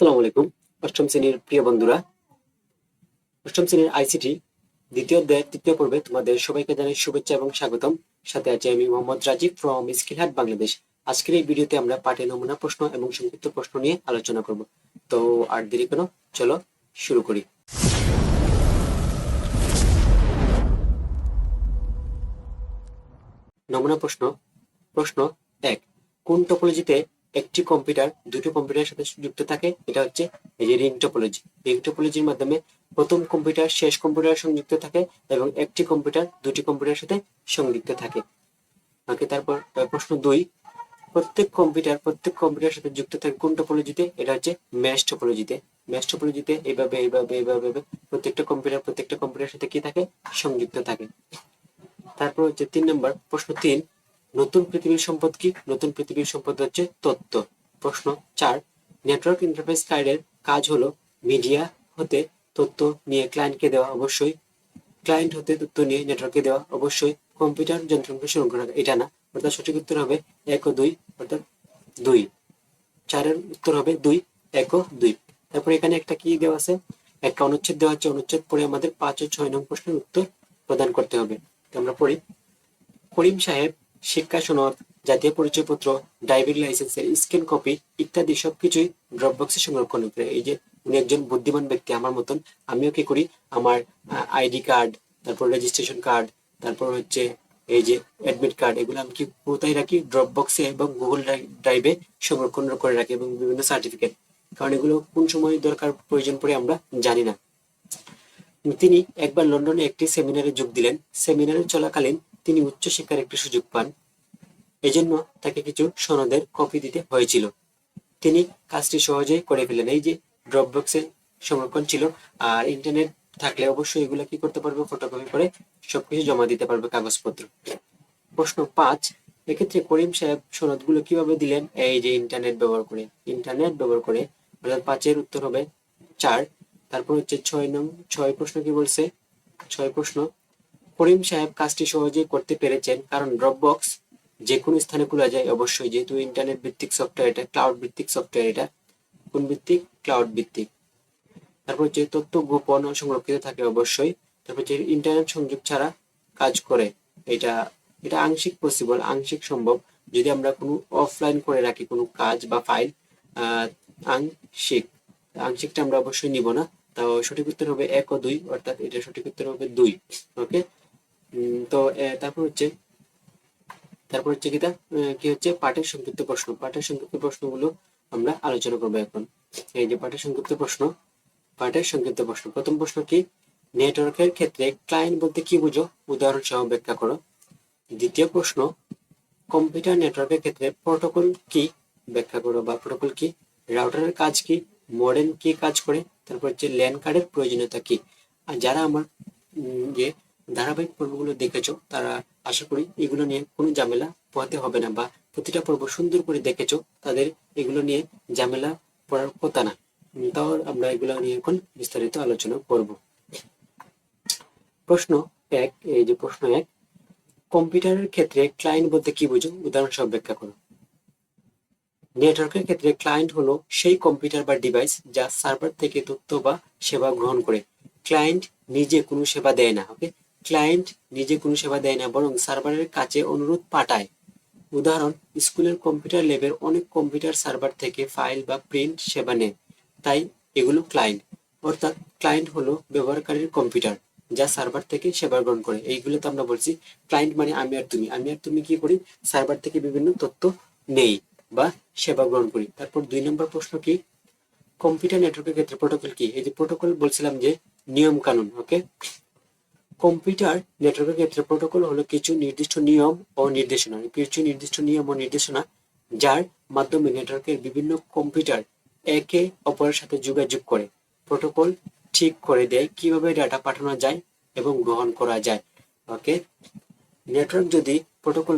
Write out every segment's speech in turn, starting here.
আসসালামু আলাইকুম। অষ্টম শ্রেণীর প্রিয় বন্ধুরা, অষ্টম শ্রেণীর আইসিটি দ্বিতীয় অধ্যায়ের তৃতীয় পর্বে তোমাদের সবাইকে জানাই শুভেচ্ছা এবং স্বাগতম। সাথে আছি আমি মোহাম্মদ রাজীব ফ্রম স্কিল হাট বাংলাদেশ। আজকের এই ভিডিওতে আমরা পাঠের নমুনা প্রশ্ন এবং সংক্ষিপ্ত প্রশ্ন নিয়ে আলোচনা করব। তো আর দেরি কেন, চলো শুরু করি। নমুনা প্রশ্ন। প্রশ্ন 1, কোন টপোলজিতে একটি কম্পিউটার দুটি কম্পিউটারের সাথে যুক্ত থাকে? এটা হচ্ছে এই যে রিং টপোলজি। রিং টপোলজির মাধ্যমে প্রথম কম্পিউটার শেষ কম্পিউটার সংযুক্ত থাকে এবং একটি কম্পিউটার দুটি কম্পিউটারের সাথে সংযুক্ত থাকে। ওকে, তারপর প্রশ্ন 2, প্রত্যেক কম্পিউটারের সাথে যুক্ত থাকে কোন টপোলজিতে? এটা হচ্ছে ম্যাশ টপোলজিতে। ম্যাশ টপোলজিতে এইভাবে এইভাবে এইভাবে এইভাবে প্রত্যেকটা কম্পিউটারের সাথে কি থাকে? সংযুক্ত থাকে। তারপর হচ্ছে 3 নম্বর প্রশ্ন 3, নতুন পৃথিবীর সম্পদ কি? নতুন পৃথিবীর সম্পদ হচ্ছে তথ্য। প্রশ্ন 4, নেটওয়ার্ক ইন্টারফেস কার্ডের কাজ হলো মিডিয়া হতে তথ্য নিয়ে ক্লায়েন্টকে দেওয়া, অবশ্যই ক্লায়েন্ট হতে তথ্য নিয়ে নেটওয়ার্কে দেওয়া, অবশ্যই কম্পিউটার যন্ত্রাংশ সংরক্ষণ করা, এটা না। অর্থাৎ সঠিক উত্তর হবে 1 ও 2, অর্থাৎ 2। 4-এর উত্তর হবে 2, 1 ও 2। তারপর এখানে একটা কি দেওয়া আছে? একটা অনুচ্ছেদ দেওয়া আছে। অনুচ্ছেদ পড়ে আমাদের 5 ও 6 নং প্রশ্নের উত্তর প্রদান করতে হবে। আমরা পড়ি। করিম সাহেব শিক্ষা সনদ, জাতীয় পরিচয়পত্র, ড্রাইভিং লাইসেন্সের স্ক্যান কপি ইত্যাদি সবকিছুই ড্রপবক্সে সংরক্ষণ করে। এই যে উনি একজন বুদ্ধিমান ব্যক্তি আমার মতন, আমিও কি করি, আমার আইডি কার্ড, তারপর রেজিস্ট্রেশন কার্ড, তারপর হচ্ছে এই যে অ্যাডমিট কার্ড, এগুলো আমি কি কোথায় রাখি? ড্রপবক্সে এবং গুগল ড্রাইভে সংরক্ষণ করে রাখি, এবং বিভিন্ন সার্টিফিকেট, কারণ এগুলো কোন সময় দরকার প্রয়োজন পড়ে আমরা জানি না। তিনি একবার লন্ডনে একটি সেমিনারে যোগ দিলেন। সেমিনারে চলাকালীন তিনি উচ্চশিক্ষার একটি সুযোগ পান, এজন্য তাকে কিছু সনদের কপি দিতে হয়েছিল। তিনি কাজটি সহজেই করে ফেলেন। এই যে ড্রপবক্সে সংরক্ষণ ছিল, আর ইন্টারনেট থাকলে অবশ্যই এগুলো কি করতে পারবে? ফটোকপি করে সবকিছু জমা দিতে পারবে, কাগজপত্র। প্রশ্ন 5, এক্ষেত্রে করিম সাহেব সনদগুলো কিভাবে দিলেন? এই যে ইন্টারনেট ব্যবহার করে। ইন্টারনেট ব্যবহার করে, অর্থাৎ 5-এর উত্তর হবে 4। তারপর হচ্ছে 6 প্রশ্ন কি বলছে? 6 প্রশ্ন, করিম সাহেব কাজটি সহজেই করতে পেরেছেন কারণ ড্রপবক্স যে কোনো স্থানে খোলা যায়, অবশ্যই, যেহেতু ইন্টারনেট ভিত্তিক সফটওয়্যার, এটা ক্লাউড ভিত্তিক সফটওয়্যার। এটা কোন ভিত্তিক? ক্লাউড ভিত্তিক। তারপর হচ্ছে তথ্য গোপন ও সংরক্ষিত থাকে, অবশ্যই। তারপর হচ্ছে ইন্টারনেট সংযোগ ছাড়া কাজ করে, এটা এটা আংশিক পসিবল, আংশিক সম্ভব, যদি আমরা কোনো অফলাইন করে রাখি কোনো কাজ বা ফাইল। আংশিক, আংশিকটা আমরা অবশ্যই নিব না। তাও সঠিক উত্তর হবে 1 ও 2, অর্থাৎ এটা সঠিক উত্তর হবে 2। ওকে, তো তারপর হচ্ছে কি হচ্ছে পাঠের সংক্ষিপ্ত প্রশ্ন। পাঠের সংক্ষিপ্ত প্রশ্নগুলো আমরা আলোচনা করবো এখন। এই যে পাঠের সংক্ষিপ্ত প্রশ্ন। প্রথম প্রশ্ন কি? নেটওয়ার্কের ক্ষেত্রে ক্লায়েন্ট বলতে কি বুঝো? উদাহরণ সহ ব্যাখ্যা করো। দ্বিতীয় প্রশ্ন, কম্পিউটার নেটওয়ার্কের ক্ষেত্রে প্রোটোকল কি? ব্যাখ্যা করো, বা প্রোটোকল কি? রাউটারের কাজ কি? মডেম কি কাজ করে? তারপর হচ্ছে ল্যান কার্ডের প্রয়োজনীয়তা কি? আর যারা আমার যে ধারাবাহিক পর্বগুলো দেখেছো, তারা আশা করি এগুলো নিয়ে কোনো ঝামেলা পোহাতে হবে না, বা প্রতিটা পর্ব সুন্দর করে দেখেছো, তাদের এগুলো নিয়ে ঝামেলা পড়ার কথা না। তাও আমরা এগুলো নিয়ে এখন বিস্তারিত আলোচনা করব। প্রশ্ন 1, এই যে প্রশ্ন 1, কম্পিউটারের ক্ষেত্রে ক্লায়েন্ট বলতে কি বুঝো? উদাহরণ সহ ব্যাখ্যা করো। নেটওয়ার্কের ক্ষেত্রে ক্লায়েন্ট হলো সেই কম্পিউটার বা ডিভাইস যা সার্ভার থেকে তথ্য বা সেবা গ্রহণ করে। ক্লায়েন্ট নিজে কোনো সেবা দেয় না। ওকে, ক্লায়েন্ট নিজে কোনো সেবা দেয় না, বরং সার্ভারের কাছে অনুরোধ পাঠায়। উদাহরণ, স্কুলের কম্পিউটার ল্যাবের অনেক কম্পিউটার সার্ভার থেকে ফাইল বা প্রিন্ট সেবা নেয়, তাই এগুলো ক্লায়েন্ট। অর্থাৎ ক্লায়েন্ট হলো ব্যবহারকারীর কম্পিউটার যা সার্ভার থেকে সেবা গ্রহণ করে। এইগুলো তো আমরা বলছি ক্লায়েন্ট মানে আমি আর তুমি। আমি আর তুমি কি করি? সার্ভার থেকে বিভিন্ন তথ্য নেই বা সেবা গ্রহণ করি। তারপর 2 নম্বর প্রশ্ন কি? কম্পিউটার নেটওয়ার্কের ক্ষেত্রে প্রোটোকল কি? এই যে প্রোটোকল বলছিলাম যে নিয়ম কানুন। ওকে, কম্পিউটার নেটওয়ার্কের ক্ষেত্রে প্রোটোকল হলো কিছু নির্দিষ্ট নিয়ম ও নির্দেশনা যার মাধ্যমে নেটওয়ার্কের বিভিন্ন কম্পিউটার একে অপরের সাথে যোগাযোগ করে। প্রোটোকল ঠিক করে দেয় কিভাবে ডাটা পাঠানো যায় এবং গ্রহণ করা যায়। ওকে, নেটওয়ার্কে যদি প্রোটোকল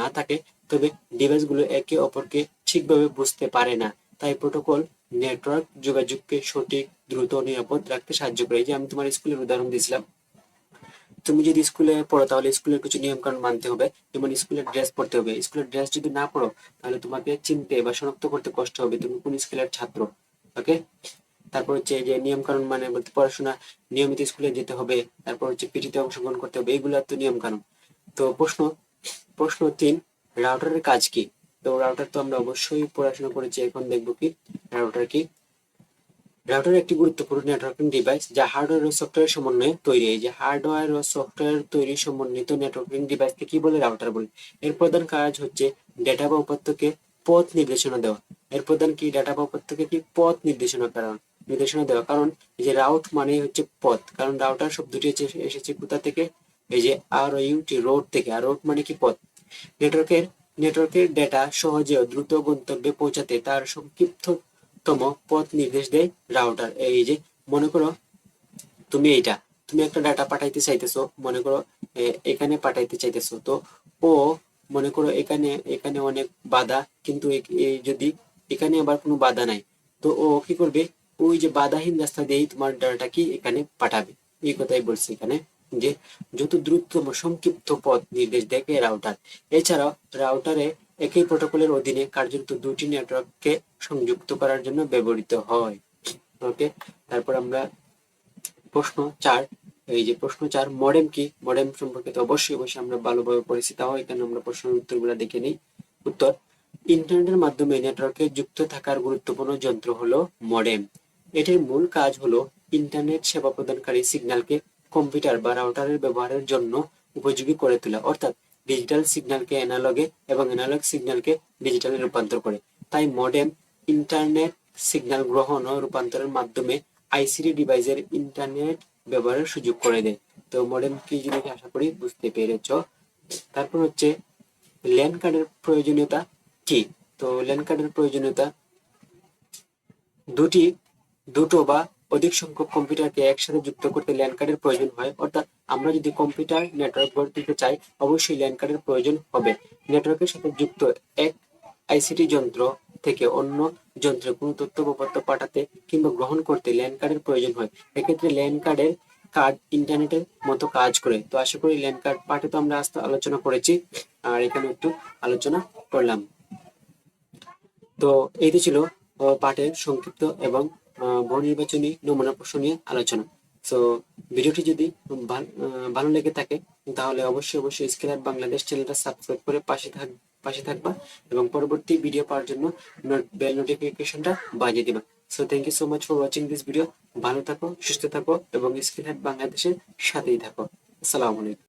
না থাকে তবে ডিভাইসগুলো একে অপরকে ঠিকভাবে বুঝতে পারে না। তাই প্রোটোকল নেটওয়ার্ক যোগাযোগকে সঠিক, দ্রুত, নিরাপদ রাখতে সাহায্য করে। এই যে আমি তোমার স্কুলের উদাহরণ দিয়েছিলাম, তুমি যদি স্কুলে পড়ো তাহলে স্কুলের কিছু নিয়ম কানুন মানতে হবে, যেমন স্কুলের ড্রেস পরতে হবে। স্কুলের ড্রেস যদি না পড়ো তাহলে তোমাকে চিনতে বা শনাক্ত করতে কষ্ট হবে তুমি কোন স্কুলের ছাত্র। ওকে, তারপর হচ্ছে যে নিয়ম কানুন মানে বলতে পড়াশোনা নিয়মিত স্কুলে যেতে হবে, তারপর হচ্ছে পিটিতে অংশগ্রহণ করতে হবে, এগুলো তো নিয়ম কানুন। তো প্রশ্ন 3, রাউটারের কাজ কি? তো রাউটার তো আমরা অবশ্যই পড়াশোনা করেছি, এখন দেখবো কি রাউটার কি। রাউটার একটি গুরুত্বপূর্ণ নেটওয়ার্কিং ডিভাইস যা হার্ডওয়্যার ও সফটওয়্যার সমন্বয়ে তৈরি। এই যে হার্ডওয়্যার ও সফটওয়্যার তৈরি সমন্বিত নেটওয়ার্কিং ডিভাইসকে কি বলে? রাউটার বলে। এর প্রধান কাজ হচ্ছে ডেটা বা উপাত্তকে পথ নির্দেশনা দেওয়া। এর প্রধান কি? ডেটা বা উপাত্তকে কি পথ নির্দেশনা দেওয়া। কারণ এই যে রাউট মানে হচ্ছে পথ, কারণ রাউটার শব্দটি এসেছে কোথা থেকে? এই যে ROUT, রোড থেকে। আর রোড মানে কি? পথ। নেটওয়ার্কের নেটওয়ার্কের ডেটা সহজে ও দ্রুত গন্তব্যে পৌঁছাতে তার সংক্ষিপ্ততম পথ নির্দেশ দেয় রাউটার। এই যে মনে করো তুমি একটা ডাটা পাঠাইতে চাইতেছো, মনে করো এখানে পাঠাইতে চাইতেছো, তো ও মনে করো এখানে এখানে অনেক বাধা, কিন্তু যদি এখানে আবার কোনো বাধা নাই, তো ও কি করবে? ওই যে বাধাহীন রাস্তা দিয়েই তোমার ডাটা কি এখানে পাঠাবে। এই কথাই বলছি এখানে, যে যত দ্রুততম সংক্ষিপ্ত পথ নির্দেশ দেয় রাউটার। এছাড়াও রাউটারে একই প্রোটোকলের অধীনে কার্যত দুটি নেটওয়ার্ককে সংযুক্ত করার জন্য ব্যবহৃত হয়। ওকে, তারপর আমরা প্রশ্ন 4, এই যে প্রশ্ন 4, মডেম কি? মডেম সম্পর্কে তো অবশ্যই আমরা ভালোভাবে পড়েছি, তাও এখানে আমরা প্রশ্নের উত্তরগুলো দেখে নিই। উত্তর: ইন্টারনেটের মাধ্যমে নেটওয়ার্কে যুক্ত থাকার গুরুত্বপূর্ণ যন্ত্র হলো মডেম। এটির মূল কাজ হলো ইন্টারনেট সেবা প্রদানকারী সিগন্যালকে কম্পিউটার বা রাউটারের ব্যবহারের জন্য উপযোগী করে তোলা, অর্থাৎ ডিজিটাল সিগন্যালকে অ্যানালগে এবং অ্যানালগ সিগন্যালকে ডিজিটালে রূপান্তর করে। তাই মডেম ইন্টারনেট সিগন্যাল গ্রহণ ও রূপান্তরের মাধ্যমে আইসিটি ডিভাইসের ইন্টারনেট ব্যবহারের সুযোগ করে দেয়। তো মডেম কি জিনিস আশা করি বুঝতে পেরেছ। তারপর হচ্ছে ল্যান কার্ডের প্রয়োজনীয়তা কি? তো ল্যান কার্ডের প্রয়োজনীয়তা দুটো বা অধিক সংখ্যক কম্পিউটারকে একসাথে যুক্ত করতে ল্যান কার্ডের প্রয়োজন হয়। অর্থাৎ আমরা যদি কম্পিউটার নেটওয়ার্ক গড়ে তুলতে চাই অবশ্যই ল্যান কার্ডের প্রয়োজন হবে। নেটওয়ার্কের সাথে যুক্ত এক আইসিটি যন্ত্র থেকে অন্য যন্ত্রে কোনো তথ্য বা উপাত্ত পাঠাতে কিংবা গ্রহণ করতে ল্যান কার্ডের প্রয়োজন হয়। এক্ষেত্রে ল্যান কার্ড ইন্টারনেটের মতো কাজ করে। তো আশা করি ল্যান কার্ড পার্টে তো আমরা আজকে আলোচনা করেছি, আর এখানে একটু আলোচনা করলাম। তো এই তো ছিল পাঠের সংক্ষিপ্ত এবং বহু নির্বাচনী নমুনা প্রশ্ন নিয়ে আলোচনা। সো ভিডিওটি যদি ভালো লেগে থাকে তাহলে অবশ্যই স্কেলার বাংলাদেশ চ্যানেলটা সাবস্ক্রাইব করে পাশে থাকবা এবং পরবর্তী ভিডিও পাওয়ার জন্য বেল নোটিফিকেশনটা বাজিয়ে দিবা। So thank you so much for watching this video. ভালো থাকো, সুস্থ থাকো এবং স্কেলার বাংলাদেশের সাথেই থাকো। আসসালামু আলাইকুম।